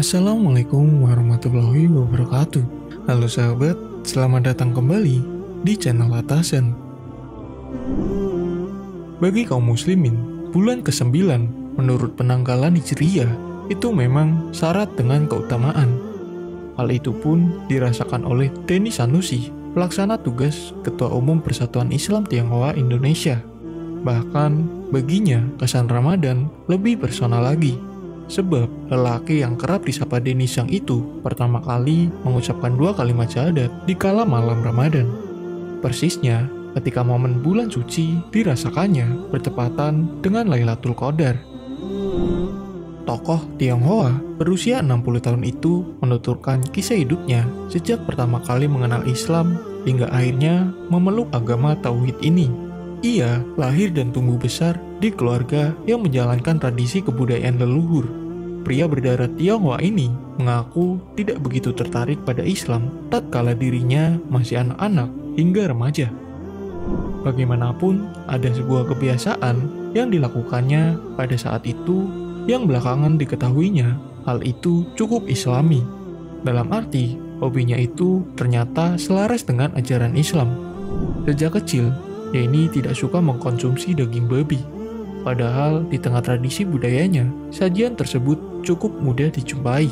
Assalamualaikum warahmatullahi wabarakatuh. Halo sahabat, selamat datang kembali di channel Atasan. Bagi kaum muslimin, bulan ke-9 menurut penanggalan Hijriyah itu memang syarat dengan keutamaan. Hal itu pun dirasakan oleh Denny Sanusi, pelaksana tugas Ketua Umum Persatuan Islam Tionghoa Indonesia. Bahkan baginya kesan Ramadan lebih personal lagi. Sebab lelaki yang kerap disapa Denny Sang itu pertama kali mengucapkan 2 kalimat syahadat di kala malam Ramadan. Persisnya ketika momen bulan suci dirasakannya bertepatan dengan Lailatul Qadar. Tokoh Tionghoa berusia 60 tahun itu menuturkan kisah hidupnya sejak pertama kali mengenal Islam hingga akhirnya memeluk agama Tauhid ini. Ia lahir dan tumbuh besar di keluarga yang menjalankan tradisi kebudayaan leluhur. Pria berdarah Tionghoa ini mengaku tidak begitu tertarik pada Islam tatkala dirinya masih anak-anak hingga remaja. Bagaimanapun, ada sebuah kebiasaan yang dilakukannya pada saat itu yang belakangan diketahuinya hal itu cukup Islami. Dalam arti, hobinya itu ternyata selaras dengan ajaran Islam. Sejak kecil, Denny tidak suka mengkonsumsi daging babi. Padahal di tengah tradisi budayanya, sajian tersebut cukup mudah dijumpai.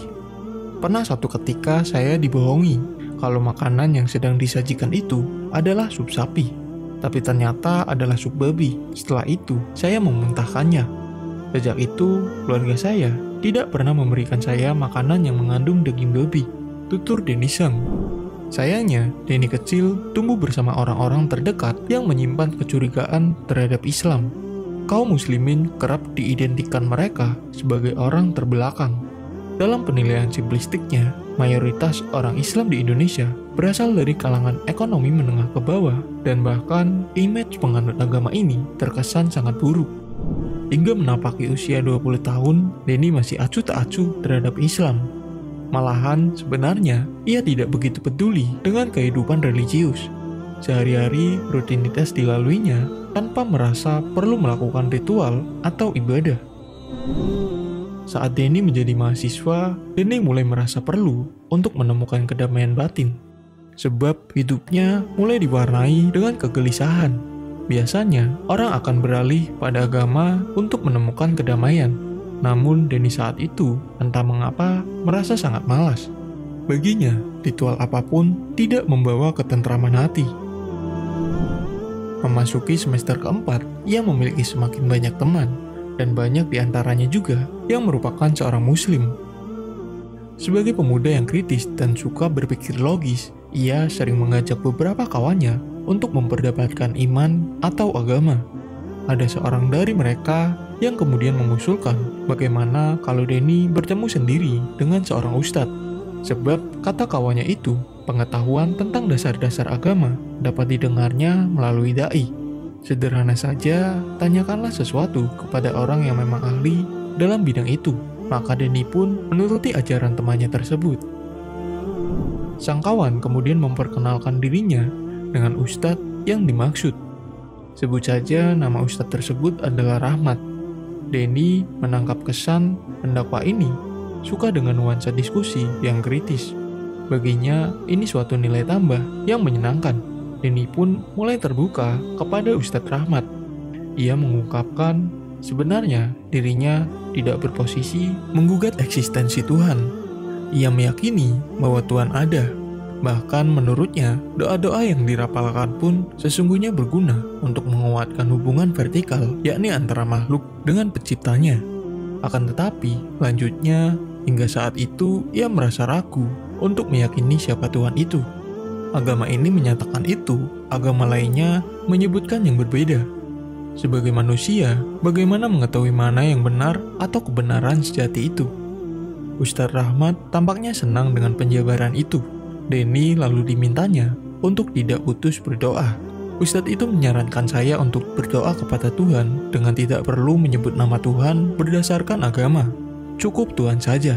Pernah satu ketika saya dibohongi kalau makanan yang sedang disajikan itu adalah sup sapi. Tapi ternyata adalah sup babi. Setelah itu, saya memuntahkannya. Sejak itu, keluarga saya tidak pernah memberikan saya makanan yang mengandung daging babi, tutur Denny Sang. Sayangnya, Denny kecil tumbuh bersama orang-orang terdekat yang menyimpan kecurigaan terhadap Islam. Kaum muslimin kerap diidentikan mereka sebagai orang terbelakang. Dalam penilaian simplistiknya, mayoritas orang Islam di Indonesia berasal dari kalangan ekonomi menengah ke bawah, dan bahkan image penganut agama ini terkesan sangat buruk. Hingga menapaki usia 20 tahun, Denny masih acuh tak acuh terhadap Islam. Malahan sebenarnya ia tidak begitu peduli dengan kehidupan religius. Sehari-hari rutinitas dilaluinya tanpa merasa perlu melakukan ritual atau ibadah. Saat Denny menjadi mahasiswa, Denny mulai merasa perlu untuk menemukan kedamaian batin. Sebab hidupnya mulai diwarnai dengan kegelisahan. Biasanya orang akan beralih pada agama untuk menemukan kedamaian. Namun Denny saat itu entah mengapa merasa sangat malas. Baginya, ritual apapun tidak membawa ketentraman hati. Memasuki semester keempat, ia memiliki semakin banyak teman, dan banyak diantaranya juga yang merupakan seorang muslim. Sebagai pemuda yang kritis dan suka berpikir logis, ia sering mengajak beberapa kawannya untuk memperdebatkan iman atau agama. Ada seorang dari mereka yang kemudian mengusulkan bagaimana kalau Denny bertemu sendiri dengan seorang ustadz. Sebab kata kawannya itu, pengetahuan tentang dasar-dasar agama dapat didengarnya melalui dai. Sederhana saja, tanyakanlah sesuatu kepada orang yang memang ahli dalam bidang itu. Maka Denny pun menuruti ajaran temannya tersebut. Sang kawan kemudian memperkenalkan dirinya dengan ustadz yang dimaksud. Sebut saja nama ustadz tersebut adalah Rahmat. Denny menangkap kesan pendakwa ini suka dengan nuansa diskusi yang kritis. Baginya ini suatu nilai tambah yang menyenangkan. Denny pun mulai terbuka kepada Ustadz Rahmat. Ia mengungkapkan sebenarnya dirinya tidak berposisi menggugat eksistensi Tuhan. Ia meyakini bahwa Tuhan ada. Bahkan menurutnya, doa-doa yang dirapalkan pun sesungguhnya berguna untuk menguatkan hubungan vertikal, yakni antara makhluk dengan penciptanya. Akan tetapi, lanjutnya, hingga saat itu ia merasa ragu untuk meyakini siapa Tuhan itu. Agama ini menyatakan itu, agama lainnya menyebutkan yang berbeda. Sebagai manusia, bagaimana mengetahui mana yang benar atau kebenaran sejati itu? Ustadz Rahmat tampaknya senang dengan penjabaran itu. Denny lalu dimintanya untuk tidak putus berdoa. Ustadz itu menyarankan saya untuk berdoa kepada Tuhan dengan tidak perlu menyebut nama Tuhan berdasarkan agama. Cukup Tuhan saja.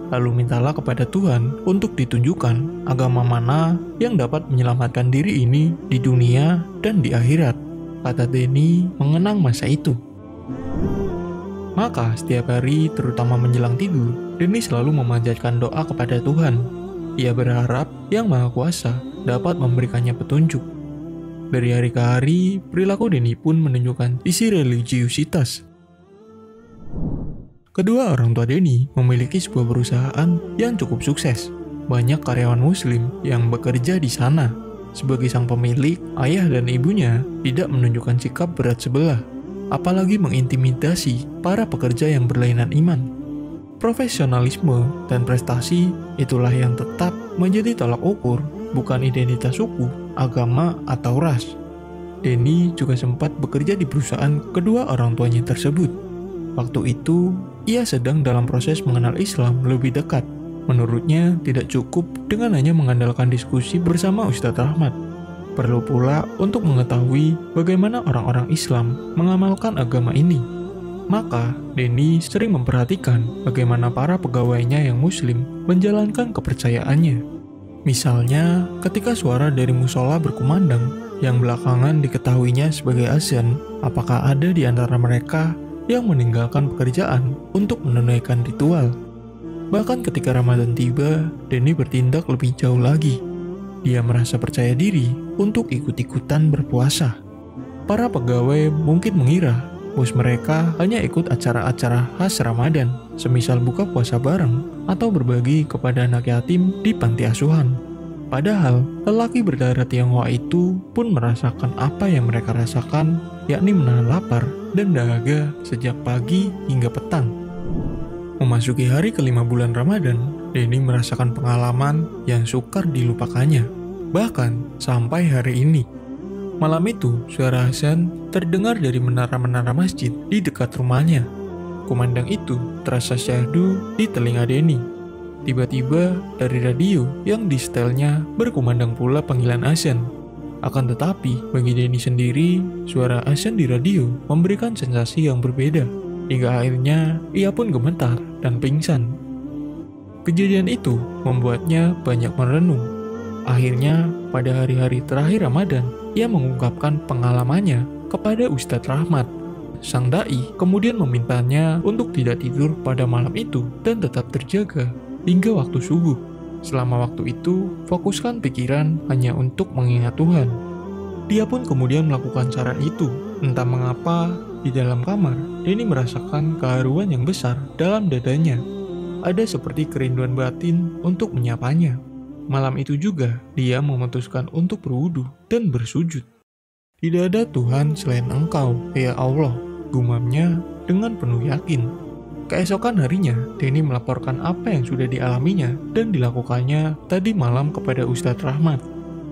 Lalu mintalah kepada Tuhan untuk ditunjukkan agama mana yang dapat menyelamatkan diri ini di dunia dan di akhirat, kata Denny mengenang masa itu. Maka setiap hari, terutama menjelang tidur, Denny selalu memanjatkan doa kepada Tuhan. Ia berharap Yang Maha Kuasa dapat memberikannya petunjuk. Dari hari ke hari, perilaku Denny pun menunjukkan sisi religiusitas. Kedua orang tua Denny memiliki sebuah perusahaan yang cukup sukses. Banyak karyawan muslim yang bekerja di sana. Sebagai sang pemilik, ayah dan ibunya tidak menunjukkan sikap berat sebelah, apalagi mengintimidasi para pekerja yang berlainan iman. Profesionalisme dan prestasi itulah yang tetap menjadi tolak ukur, bukan identitas suku, agama, atau ras. Denny juga sempat bekerja di perusahaan kedua orang tuanya tersebut. Waktu itu, ia sedang dalam proses mengenal Islam lebih dekat. Menurutnya, tidak cukup dengan hanya mengandalkan diskusi bersama Ustadz Rahmat. Perlu pula untuk mengetahui bagaimana orang-orang Islam mengamalkan agama ini. Maka, Denny sering memperhatikan bagaimana para pegawainya yang muslim menjalankan kepercayaannya. Misalnya, ketika suara dari musola berkumandang, yang belakangan diketahuinya sebagai azan, apakah ada di antara mereka yang meninggalkan pekerjaan untuk menunaikan ritual? Bahkan ketika Ramadan tiba, Denny bertindak lebih jauh lagi. Dia merasa percaya diri untuk ikut-ikutan berpuasa. Para pegawai mungkin mengira bos mereka hanya ikut acara-acara khas Ramadan, semisal buka puasa bareng atau berbagi kepada anak yatim di panti asuhan. Padahal, lelaki berdarah Tionghoa itu pun merasakan apa yang mereka rasakan, yakni menahan lapar dan dahaga sejak pagi hingga petang. Memasuki hari kelima bulan Ramadan, Denny merasakan pengalaman yang sukar dilupakannya, bahkan sampai hari ini. Malam itu, suara azan terdengar dari menara-menara masjid di dekat rumahnya. Kumandang itu terasa syahdu di telinga Denny. Tiba-tiba dari radio yang di setelnya berkumandang pula panggilan azan. Akan tetapi, bagi Denny sendiri, suara azan di radio memberikan sensasi yang berbeda. Hingga akhirnya ia pun gemetar dan pingsan. Kejadian itu membuatnya banyak merenung. Akhirnya, pada hari-hari terakhir Ramadan, ia mengungkapkan pengalamannya kepada Ustadz Rahmat. Sang dai kemudian memintanya untuk tidak tidur pada malam itu dan tetap terjaga hingga waktu subuh. Selama waktu itu, fokuskan pikiran hanya untuk mengingat Tuhan. Dia pun kemudian melakukan saran itu. Entah mengapa, di dalam kamar, Denny merasakan keharuan yang besar dalam dadanya. Ada seperti kerinduan batin untuk menyapanya. Malam itu juga, dia memutuskan untuk berwudu dan bersujud. Tidak ada Tuhan selain Engkau, ya Allah, gumamnya dengan penuh yakin. Keesokan harinya, Denny melaporkan apa yang sudah dialaminya dan dilakukannya tadi malam kepada Ustadz Rahmat.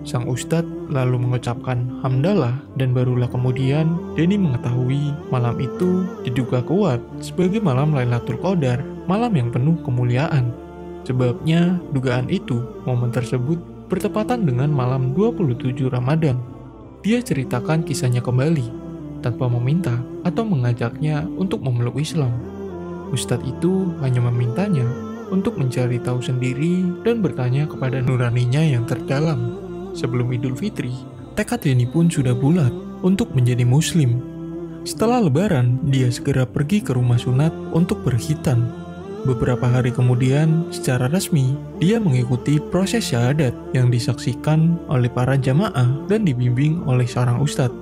Sang Ustadz lalu mengucapkan hamdalah dan barulah kemudian Denny mengetahui malam itu diduga kuat sebagai malam Lailatul Qadar, malam yang penuh kemuliaan. Sebabnya dugaan itu, momen tersebut bertepatan dengan malam 27 Ramadan. Dia ceritakan kisahnya kembali, tanpa meminta atau mengajaknya untuk memeluk Islam. Ustadz itu hanya memintanya untuk mencari tahu sendiri dan bertanya kepada nuraninya yang terdalam. Sebelum Idul Fitri, tekad Denny pun sudah bulat untuk menjadi muslim. Setelah lebaran, dia segera pergi ke rumah sunat untuk berkhitan. Beberapa hari kemudian, secara resmi, dia mengikuti proses syahadat yang disaksikan oleh para jamaah dan dibimbing oleh seorang ustadz.